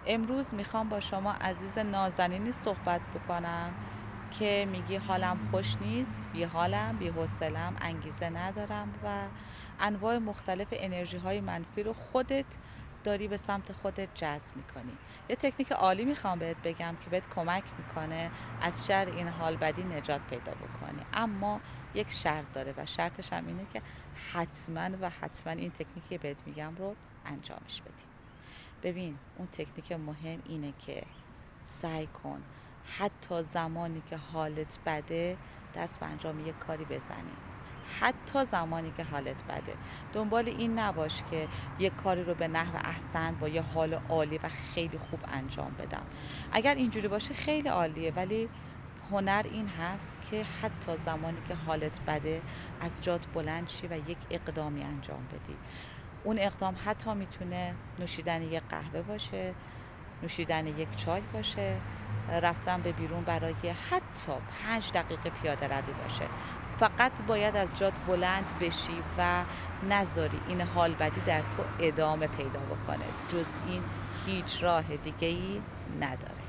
امروز میخوام با شما عزیز نازنینی صحبت بکنم که میگی حالم خوش نیست، بی حالم، بی حوصله‌ام، انگیزه ندارم و انواع مختلف انرژی های منفی رو خودت داری به سمت خودت جذب میکنی. یه تکنیک عالی میخوام بهت بگم که بهت کمک میکنه از شر این حال بدی نجات پیدا بکنی، اما یک شرط داره و شرطش هم اینه که حتما این تکنیکی بهت میگم رو انجامش بدی. ببین، اون تکنیک مهم اینه که سعی کن حتی زمانی که حالت بده دست به انجام یک کاری بزنی. حتی زمانی که حالت بده دنبال این نباش که یک کاری رو به نحو احسن با یه حال عالی و خیلی خوب انجام بدم. اگر اینجوری باشه خیلی عالیه، ولی هنر این هست که حتی زمانی که حالت بده از جات بلند شی و یک اقدامی انجام بدی. اون اقدام حتی میتونه نوشیدن یک قهوه باشه، نوشیدن یک چای باشه، رفتن به بیرون برای حتی 5 دقیقه پیاده روی باشه. فقط باید از جات بلند بشی و نذاری این حال بدی در تو ادامه پیدا بکنه. جز این هیچ راه دیگه‌ای نداره.